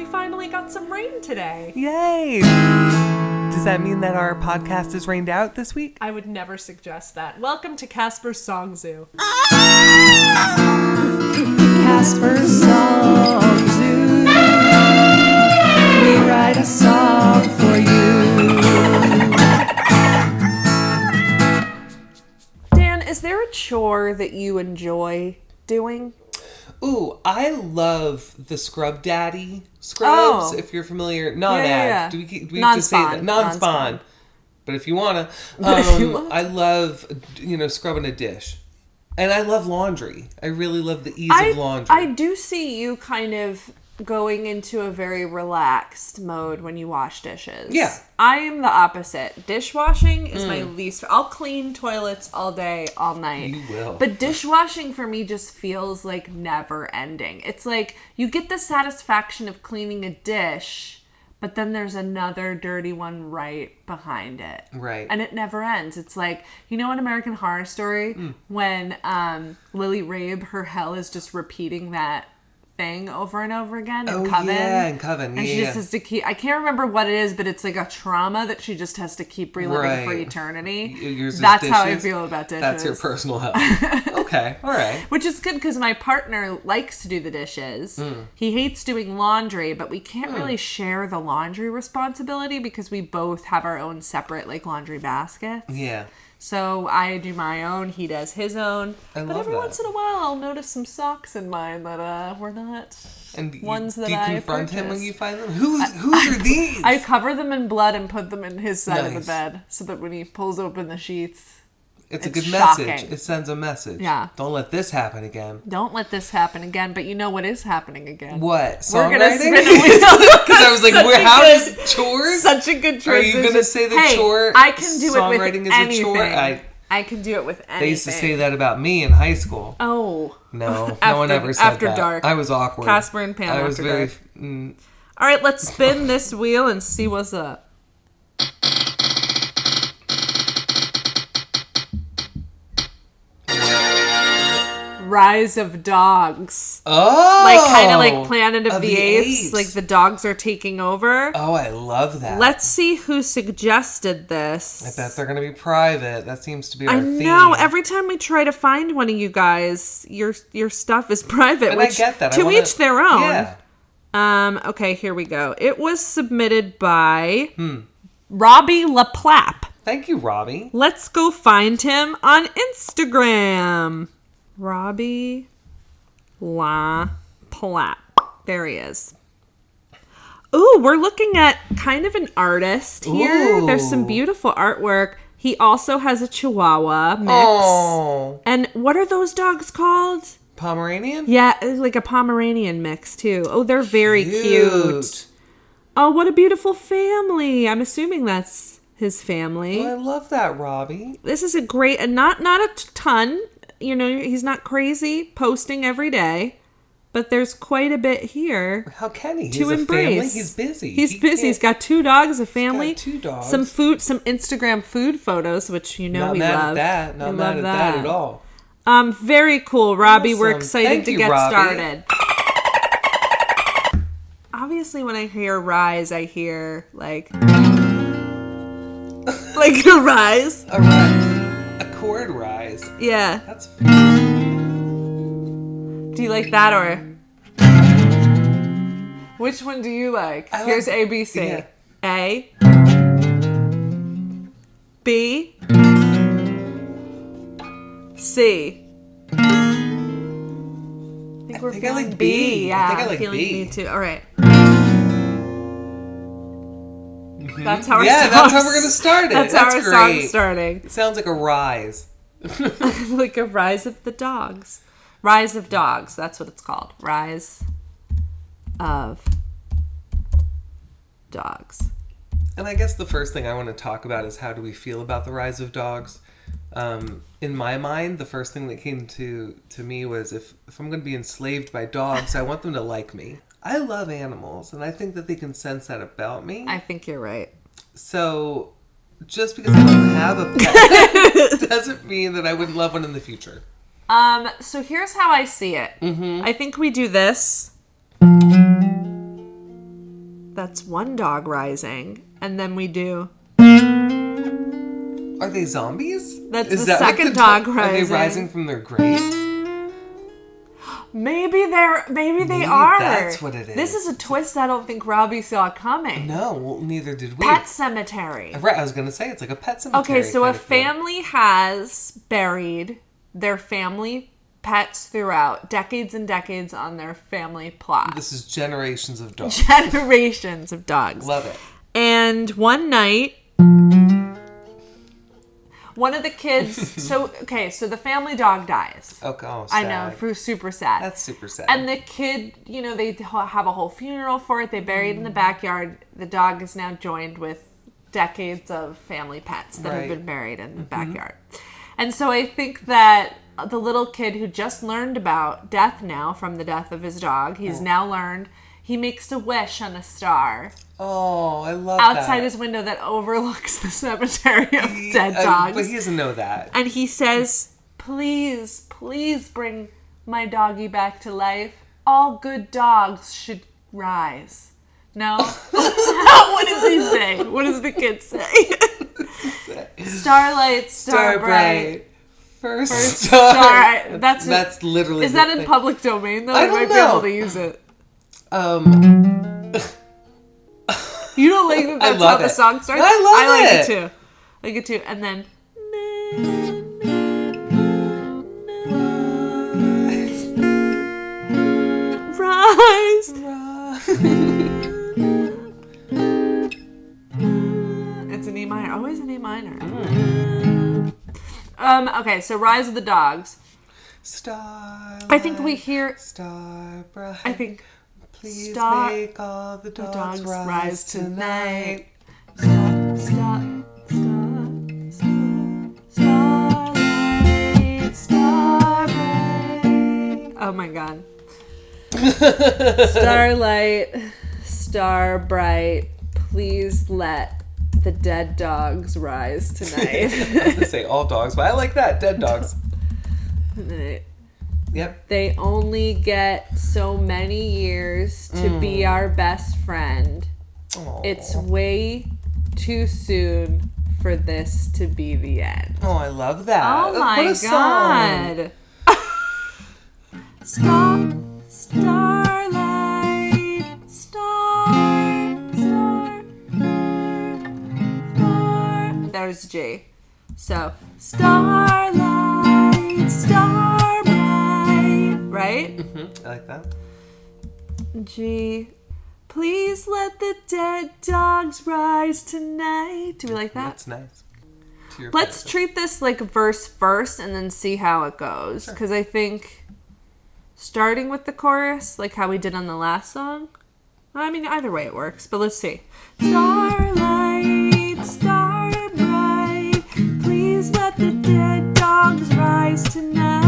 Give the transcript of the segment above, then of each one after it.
we finally got some rain today. Yay! Does that mean that our podcast is rained out this week? I would never suggest that. Welcome to Casper's Song Zoo. Casper's Song Zoo. We write a song for you. Dan, is there a chore that you enjoy doing? Ooh, I love the Scrub Daddy scrubs, Oh. if you're familiar. Non-ad. Yeah. Do we have to say that? Non-spawn. But if you want to. I love, scrubbing a dish. And I love laundry. I really love the ease of laundry. I do see you kind of going into a very relaxed mode when you wash dishes. Yeah. I am the opposite. Dishwashing is my least... I'll clean toilets all day, all night. You will. But dishwashing for me just feels like never ending. It's like you get the satisfaction of cleaning a dish, but then there's another dirty one right behind it. Right. And it never ends. It's like, in American Horror Story, when Lily Rabe, her hell is just repeating that thing over and over again in Coven. Yeah, in Coven. And she just has to keep... I can't remember what it is, but it's like a trauma that she just has to keep reliving for eternity. That's how I feel about dishes. That's your personal hell. Okay, all right. Which is good because my partner likes to do the dishes. He hates doing laundry, but we can't really share the laundry responsibility because we both have our own separate laundry baskets. Yeah. So I do my own, he does his own. But every once in a while I'll notice some socks in mine that were not ones that I purchased. Do you confront him when you find them? Whose are these? I cover them in blood and put them in his side of the bed so that when he pulls open the sheets, it's a good shocking. message. It sends a message. Yeah. Don't let this happen again. Don't let this happen again. But you know what is happening again? What? We're Songwriting? gonna spin a wheel. Because I was like, how does chores? Such a good transition. Are you going to say the chore? I can do it with songwriting is anything. a chore? I can do it with anything. They used to say that about me in high school. Oh. No, no one ever said after that. dark. I was awkward. Casper and Pam I was after very... dark. All right, let's spin this wheel and see what's up. Rise of Dogs. Oh! Kind of like Planet of the Apes. Like the dogs are taking over. Oh, I love that. Let's see who suggested this. I bet they're going to be private. That seems to be our theme. I know. Every time we try to find one of you guys, your stuff is private. And which, I get that. To each their own. Yeah. Okay, here we go. It was submitted by Robbie LaPlap. Thank you, Robbie. Let's go find him on Instagram. Robbie LaPlap. There he is. Ooh, we're looking at kind of an artist here. Ooh. There's some beautiful artwork. He also has a Chihuahua mix. Oh. And what are those dogs called? Pomeranian? Yeah, like a Pomeranian mix, too. Oh, they're very cute. Oh, what a beautiful family. I'm assuming that's his family. Oh, I love that, Robbie. This is a great, and not a ton. He's not crazy posting every day, but there's quite a bit here. How can he? To He's embrace. a family. He's busy. He's busy. He's got 2 dogs, a family. He's got 2 dogs. Some food, some Instagram food photos, which we love. Not mad at that at all. Very cool, Robbie. Awesome. We're excited to get Robbie. started. Obviously, when I hear rise, I hear like a rise. A rise. A chord rise. Yeah. That's. Do you like that or? Which one do you like? Here's A, B, C. Yeah. A. B. C. I think we're feeling like B. B. Yeah, I think I like feeling B. B too. All right. That's how that's how we're gonna start it. That's how our song's starting. It sounds like a rise. Like a rise of the dogs. Rise of Dogs. That's what it's called. Rise of Dogs. And I guess the first thing I want to talk about is how do we feel about the rise of dogs. In my mind, the first thing that came to me was if I'm going to be enslaved by dogs, I want them to like me. I love animals, and I think that they can sense that about me. I think you're right. So, just because I don't have a pet doesn't mean that I wouldn't love one in the future. So here's how I see it. I think we do this. That's one dog rising. And then we do... Are they zombies? That's the second dog rising. Are they rising from their graves? Maybe they are. That's what it is. This is a twist I don't think Robbie saw coming. No, well, neither did we. Pet cemetery. Right, I was going to say, it's like a pet cemetery. Okay, so a family has buried their family pets throughout decades and decades on their family plot. This is generations of dogs. Generations of dogs. Love it. And one night, one of the kids... so the family dog dies. Okay, sad. I know, super sad. That's super sad. And the kid, they have a whole funeral for it. They bury it in the backyard. The dog is now joined with decades of family pets that have been buried in the backyard. And so I think that the little kid who just learned about death now from the death of his dog, he's now learned, he makes a wish on a star. Oh, I love outside that. his window that overlooks the cemetery of dead dogs. But he doesn't know that. And he says, please, please bring my doggy back to life. All good dogs should rise. No? What does he say? What does the kid say? Starlight, star bright. First star. That's literally. Is that in public domain though? I don't might know. be able to use it. You don't like that that's how the song starts? I like it too. I like it too. And then rise. It's an E minor. Always an E minor. Okay, so Rise of the Dogs. Starlight, I think we hear... Star bright. I think... Please make all the dogs rise tonight. Starlight, star bright. Oh my god. Starlight, star bright. Please let the dead dogs rise tonight. I was going to say all dogs, but I like that. Dead dogs. Yep. They only get so many years to be our best friend. Aww. It's way too soon for this to be the end. Oh, I love that. Oh my what a god. Starlight, star. There's G. So, starlight, star bright. Right? Mm-hmm. I like that. G. Please let the dead dogs rise tonight. Do we like that? That's nice. Let's treat this like verse first and then see how it goes. Because I think starting with the chorus, like how we did on the last song, I mean, either way it works. But let's see. Starlight, star bright, please let the dead dogs rise tonight.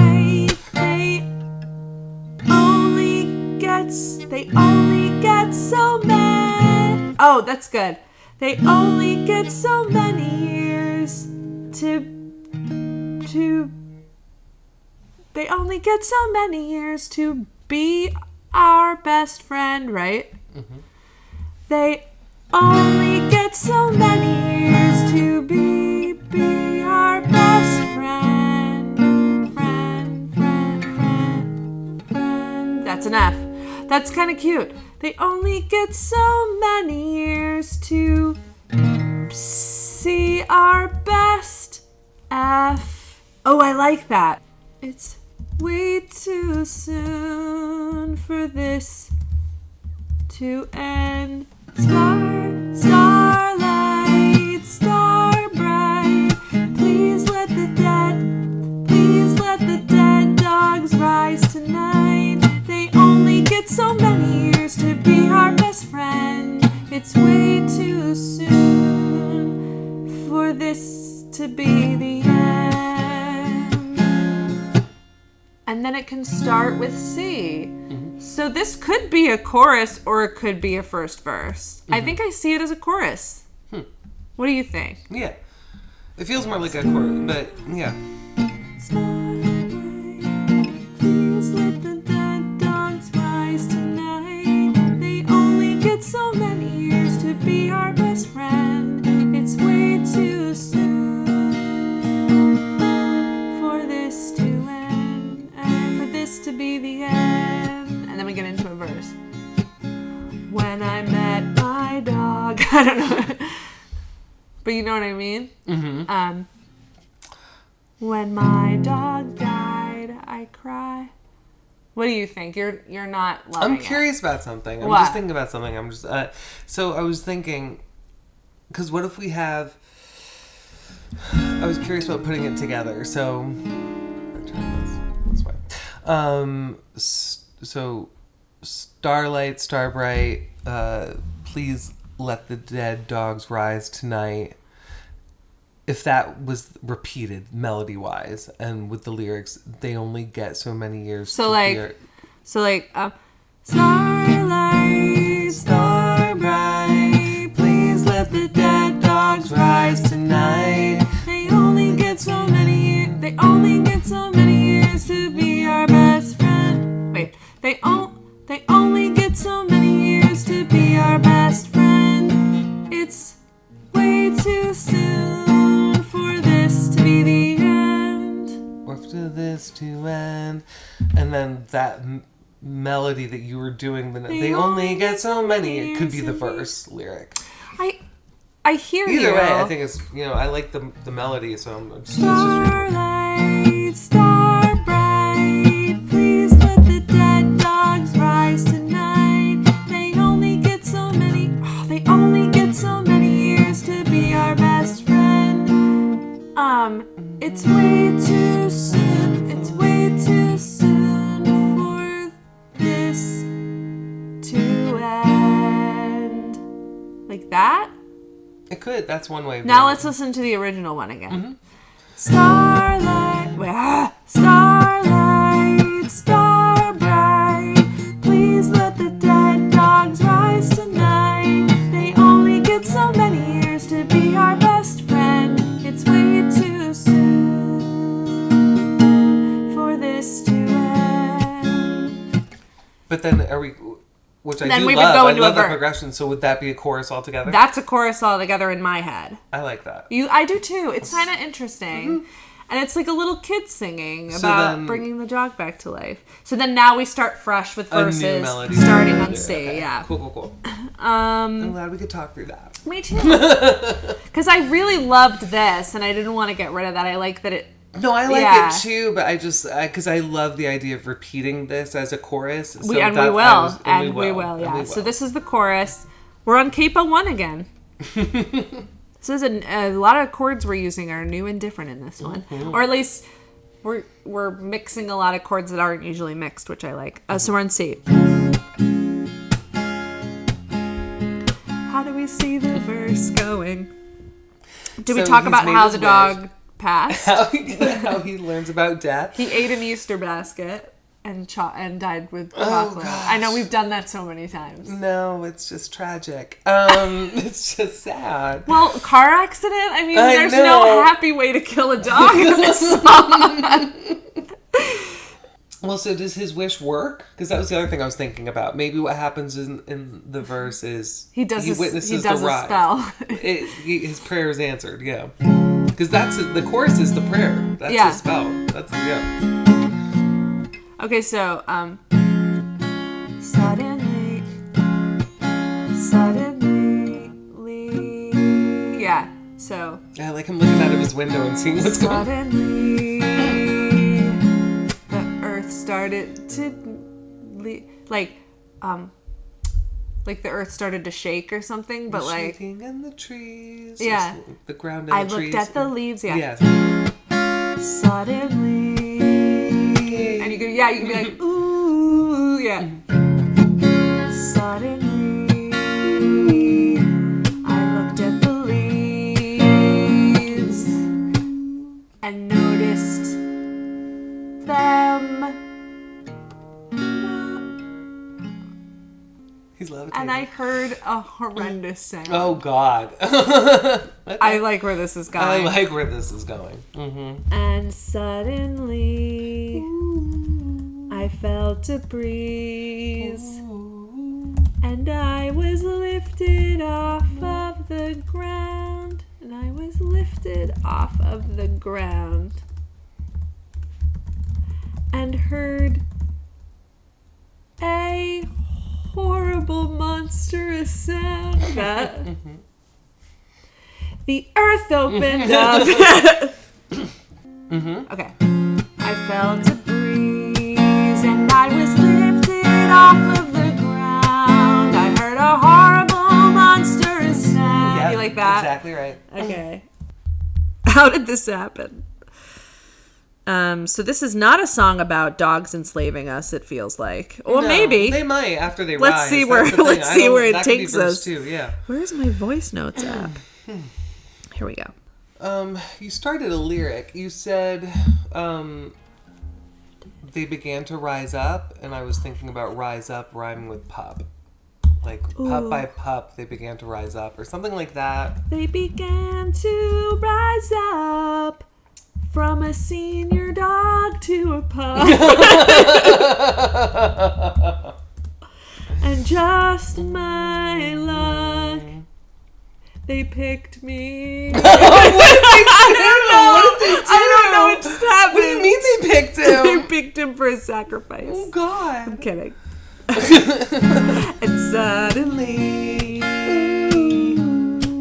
They only get so many. Oh, that's good. They only get so many years They only get so many years to be our best friend, right? Mm-hmm. They only get so many years to be our best friend. Friend. That's an F. That's kind of cute. They only get so many years to see our best F. Oh, I like that. It's way too soon for this to end. Starlight, star bright. Please let the dead dogs rise tonight. They only get so many years to be our best friend. It's way too soon for this to be the end. And then it can start with C. Mm-hmm. So this could be a chorus or it could be a first verse. Mm-hmm. I think I see it as a chorus. What do you think? Yeah. It feels more like a chorus, but yeah. Please let the dead dogs rise tonight. They only get so many be our best friend. It's way too soon for this to end, and for this to be the end. And then we get into a verse. When I met my dog. I don't know. But you know what I mean? Mm-hmm. When my dog died, I cry. What do you think? You're not loving I'm curious about something. I'm just thinking about something. I'm just so I was thinking, because what if we have? I was curious about putting it together. So, this way. So, Starlight, Starbright, please let the dead dogs rise tonight. If that was repeated melody-wise and with the lyrics, they only get so many years. Starlight, Starbright, please let the dead dogs rise tonight. They only get so many. They only get so many years to be our best friend. Wait, they only get so many years to be our best friend. It's way too soon for this to be the end. Or for this to end. And then that melody that you were doing, they only get so many. It could be the verse lyric. I hear you. Either way, I think it's, I like the melody, so I'm just... Starlight, Starbright, please let the dead dogs rise tonight. They only get so many years to be our best friend. It's way too soon. It's way too soon for this to end. Like that? It could. That's one way. Now let's listen to the original one again. Mm-hmm. Starlight, Starlight, Starbright, please let the dead dogs rise tonight. They only get so many years to be our best friend. It's way too soon for this to end. But then are we... Which I then do we love. Would go into I love a that verse. progression. So would that be a chorus altogether? That's a chorus altogether in my head. I like that. I do too. It's kind of interesting. Mm-hmm. And it's like a little kid singing about bringing the dog back to life. So then now we start fresh with verses starting on C. Okay. Yeah. Cool. I'm glad we could talk through that. Me too. Because I really loved this and I didn't want to get rid of that. I like that it... No, I like it too, but I just... Because I love the idea of repeating this as a chorus. So we will. So this is the chorus. We're on Capo 1 again. This is a lot of chords we're using are new and different in this one. Mm-hmm. Or at least we're mixing a lot of chords that aren't usually mixed, which I like. So we're on C. How do we see the verse going? Do we talk about how the dog passed? How he learns about death? He ate an Easter basket. And died with chocolate. Gosh. I know we've done that so many times. No, it's just tragic. It's just sad. Well, car accident? I mean, there's no happy way to kill a dog in this song. Well, so does his wish work? Because that was the other thing I was thinking about. Maybe what happens in the verse is he witnesses the rise. Spell. His prayer is answered, yeah. Because the chorus is the prayer. That's the spell. Okay, so, suddenly, yeah, so. Yeah, I like him looking out of his window and seeing what's going on. Suddenly, the earth started to, like the earth started to shake or something, but shaking in the trees. Yeah. The ground and the trees. I looked at the leaves, Yes. Suddenly. And you can be like, ooh, yeah. Suddenly, I looked at the leaves and noticed them. He's levitating. And I heard a horrendous sound. Oh, God. Okay. I like where this is going. Mm-hmm. And suddenly, I felt a breeze. And I was lifted off the ground, and I was lifted off of the ground, and heard a horrible monstrous sound that the earth opened up. Okay. I felt a breeze and I was lifted off of the ground. I heard a horrible monstrous sound. Yep, You like that? Exactly right. Okay. How did this happen? So this is not a song about dogs enslaving us, it feels like. Or No, maybe. they might after they Let's rise. see That's where the thing. let's see where it that could be takes verse us. 2, yeah. Where's my voice notes app? Here we go. You started a lyric. You said, they began to rise up, and I was thinking about rise up rhyming with pup. Like, pup by pup, they began to rise up, or something like that. They began to rise up from a senior dog to a pup. And just my luck, they picked me. What did they do? What did they do? I don't know what just happened. What do you mean they picked They him? picked him for a sacrifice. Oh, God. I'm kidding. And suddenly,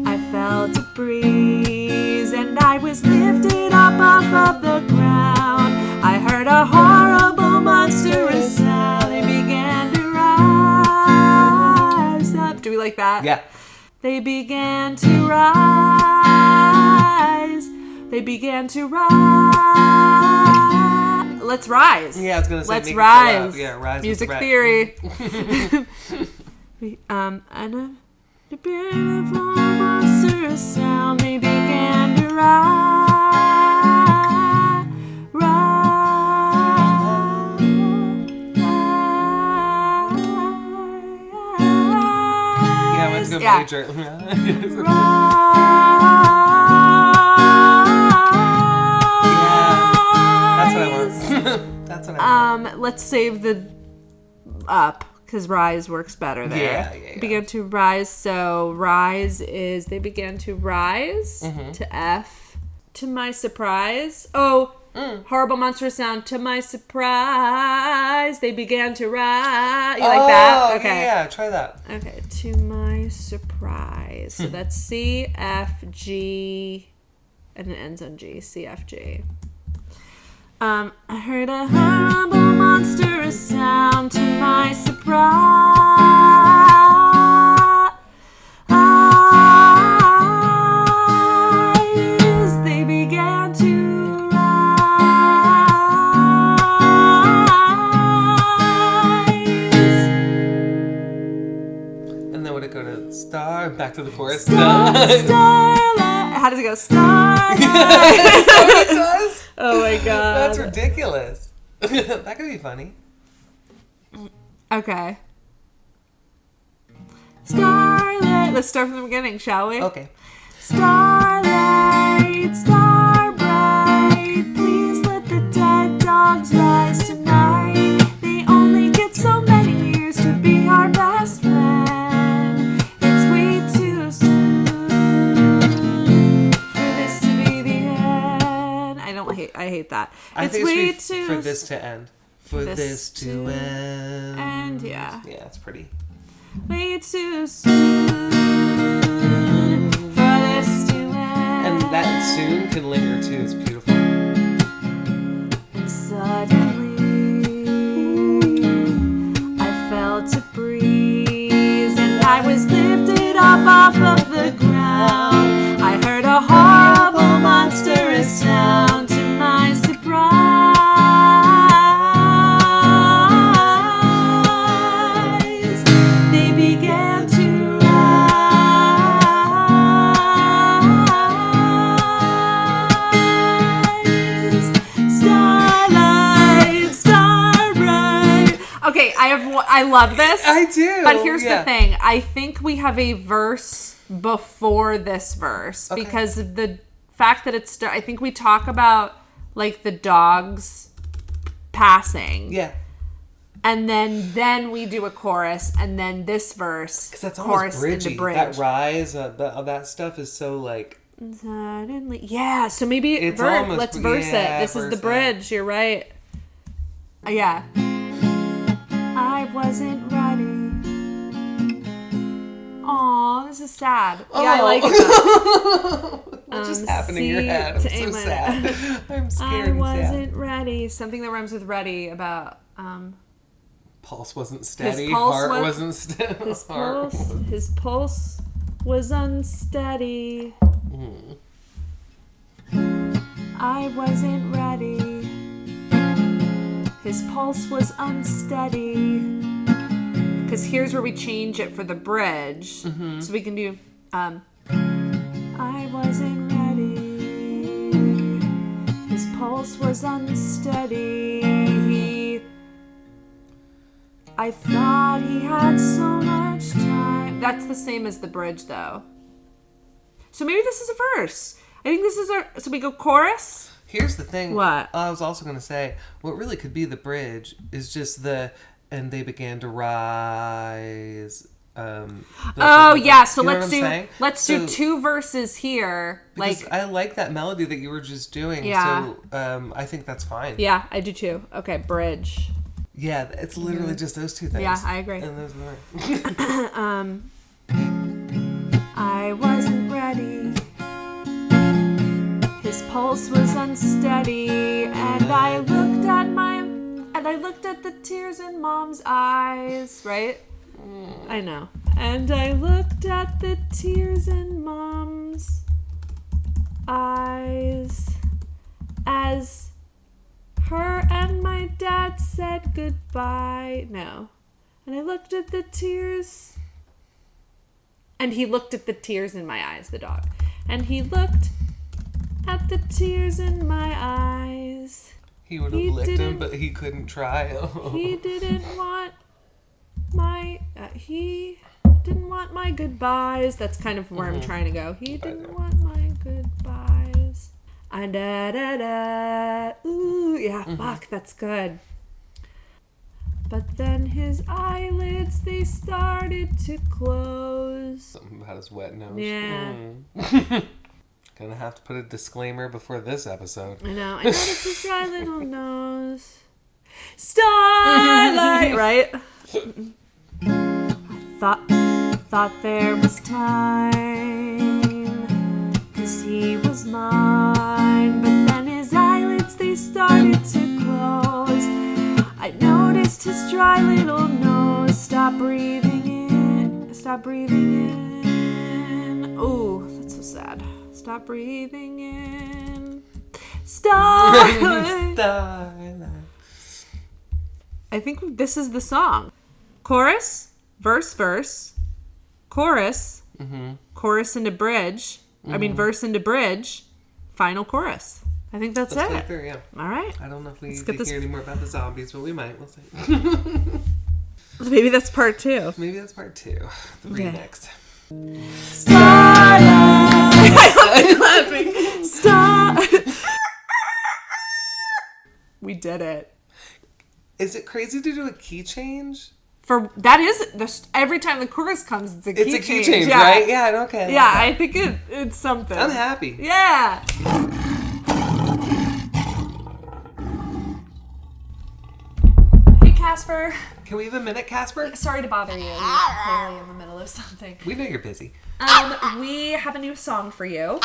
I felt a breeze, and I was lifted up off of the ground. I heard a horrible monstrous sound. They began to rise up. Do we like that? Yeah. They began to rise. They began to rise. Let's rise. Yeah, I was going to say Let's make it rise. go up. Yeah, rise. Music with the theory. And a beautiful monstrous sound. They began to rise. Yeah, let's go Yeah. major. That's what I want. That's what I want. Let's save the up because rise works better there. Yeah. Began to rise. So rise is they began to rise to F. To my surprise. Oh, horrible monstrous sound. To my surprise, they began to rise. You like that? Okay. Yeah, try that. Okay. To my surprise. So that's C, F, G, and it ends on G. C, F, G. I heard a horrible monstrous sound to my surprise. They began to rise. And then would it go to star? Back to the chorus? Starlight. How does it go? Starlight. That's what it does? Oh my god. That's ridiculous. That could be funny. Okay. Starlight. Let's start from the beginning, shall we? Okay. Starlight, star bright, please let the dead dogs rise tonight. They only get so many years to be our best friend. It's way too soon for this to be the end. I hate that. I It's think way it should be for this to end. For this to end. And yeah. Yeah, it's pretty. Way too soon for this to end. And that soon can linger too. It's beautiful. And suddenly, I felt a breeze, and I was lifted up off of the ground. I heard a horrible monstrous sound to my surprise. They began to rise. Starlight, star bright. Okay, I love this. I do. But here's yeah. the thing. I think we have a verse before this verse Okay. because of the fact that it's. I think we talk about like the dogs passing. Yeah. And then we do a chorus, and then this verse, Because that's chorus almost into bridgy. bridge. That rise, that stuff is so like... Suddenly, yeah. So maybe It's almost... let's verse it. This is the bridge. You're right. Yeah. I wasn't ready. Aw, this is sad. Yeah, I like it. What's just happening in your head? I'm so sad. I'm scared. I wasn't ready. Something that rhymes with ready about... Pulse wasn't steady. pulse Heart was- wasn't steady. His pulse was unsteady. I wasn't ready. His pulse was unsteady. Because here's where we change it for the bridge. So we can do, I wasn't ready. His pulse was unsteady. I thought he had so much time. That's the same as the bridge, though. So maybe this is a verse. I think this is our... So we go chorus? Here's the thing. What? I was also going to say, what really could be the bridge is just the... And they began to rise. Yeah. So you know let's do 2 verses here. Because Like, I like that melody that you were just doing. Yeah. So I think that's fine. yeah, I do too. Okay, bridge. Yeah, it's literally just those 2 things. Yeah, I agree. And those are... I wasn't ready. His pulse was unsteady, and I looked at the tears in Mom's eyes. Right? I know. And I looked at the tears in Mom's eyes as her and my dad said goodbye. No. And I looked at the tears. And he looked at the tears in my eyes, the dog. And he looked at the tears in my eyes. He would have licked him, but he couldn't try. He didn't want my... he didn't want my goodbyes. That's kind of where I'm trying to go. He didn't want my goodbyes. And da-da-da. Ooh, yeah, fuck, that's good. But then his eyelids, they started to close. Something about his wet nose. Yeah. Gonna have to put a disclaimer before this episode. I know. I noticed his dry little nose. Starlight! Right? I thought there was time, 'cause he was mine. But then his eyelids, they started to close. I noticed his dry little nose. Stop breathing in. Stop breathing in. Oh, that's so sad. Stop breathing in. Starlight. Starlight. I think this is the song. Chorus, verse, chorus, chorus into bridge. I mean, verse into bridge, final chorus. I think that's Let's it. go through, yeah. All right. I don't know if we Let's need get to hear any more about the zombies, but we might. We'll see. Maybe that's part 2. Maybe that's part 2. The remix. Starlight. I'm laughing. Stop. We did it. Is it crazy to do a key change? For that is every time the chorus comes, it's a key change. It's a key change, yeah. right? Yeah, okay. Yeah, I think it's something. I'm happy. Yeah. Hey, Casper. Can we have a minute, Casper? Sorry to bother you. You're clearly in the middle of something. We know you're busy. We have a new song for you.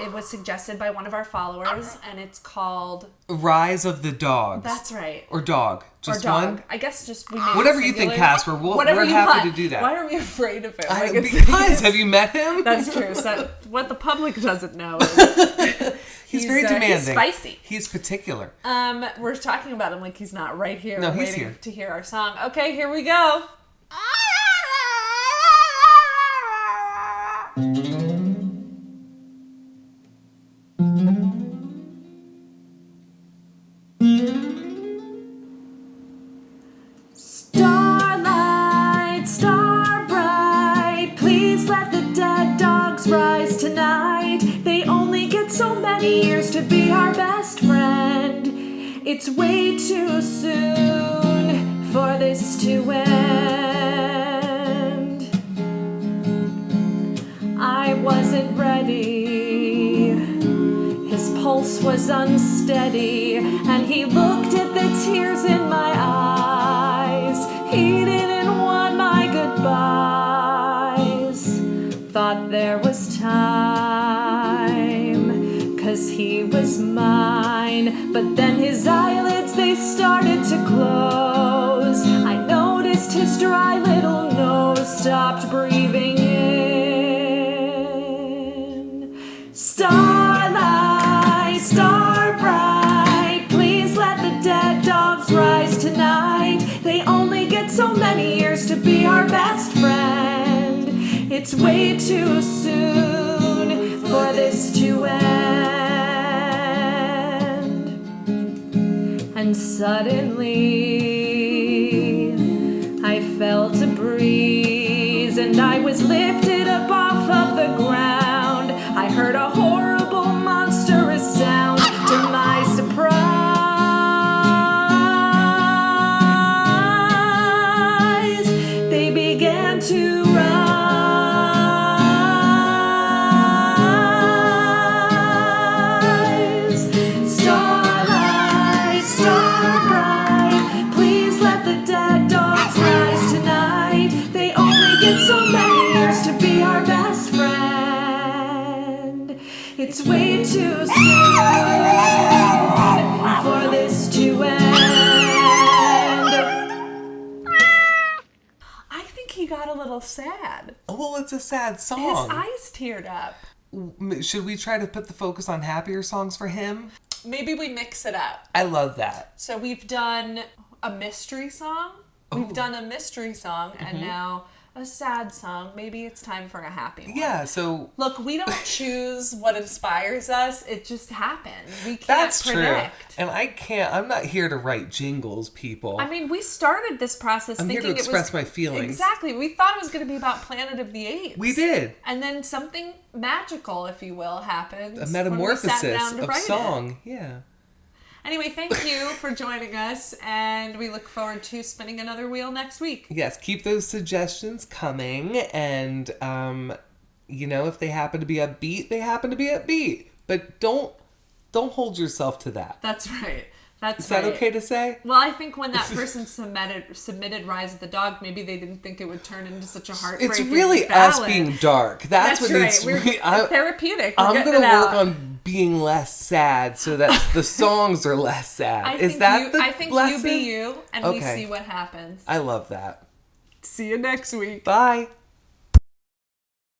It was suggested by one of our followers, and it's called Rise of the Dogs. That's right. Or dog. Just or dog. one? I guess just we made Whatever it you think, singular. Casper. We're you happy want. to do that. Why are we afraid of him? Because have you met him? That's true. So what the public doesn't know is he's very demanding. He's spicy. He's particular. We're talking about him like he's not right here No, he's waiting here. to hear our song. Okay, here we go. Starlight, star bright, please let the dead dogs rise tonight. They only get so many years to be our best friend. It's way too soon. for this to end. I wasn't ready. His pulse was unsteady, and he looked at the tears in my eyes. He didn't want my goodbyes. Thought there was time, 'cause he was mine. But then his eyelids, they started to close. I noticed his dry little nose stopped breathing in. Starlight, star bright, please let the dead dogs rise tonight. They only get so many years to be our best friend. It's way too soon for this to end. And suddenly I felt a breeze, and I was lifted up off of the ground. I heard a horrible, monstrous sound. To my surprise, they began to rise. Starlight, star bright, please let the dead dogs rise tonight. They only get so many years to be our best friend. It's way too soon for this to end. I think he got a little sad. Well, it's a sad song. His eyes teared up. Should we try to put the focus on happier songs for him? Maybe we mix it up. I love that. So we've done a mystery song. We've done a mystery song, and now a sad song. Maybe it's time for a happy one. Yeah, so... Look, we don't choose what inspires us. It just happens. We can't That's predict. true. And I'm not here to write jingles, people. I mean, we started this process I'm thinking here to express my feelings. Exactly. We thought it was going to be about Planet of the Apes. We did. And then something magical, if you will, happened. A metamorphosis of song. It. Yeah. Anyway, thank you for joining us, and we look forward to spinning another wheel next week. Yes, keep those suggestions coming, and, if they happen to be upbeat, they happen to be upbeat. But don't hold yourself to that. That's right. Is that okay to say? Well, I think when that person submitted Rise of the Dog, maybe they didn't think it would turn into such a heartbreaking It's really ballad. us being dark. That's what right. needs to We're be... therapeutic. I'm going to work on being less sad so that the songs are less sad. I Is that the I think lesson? you be you, and we Okay. see what happens. I love that. See you next week. Bye.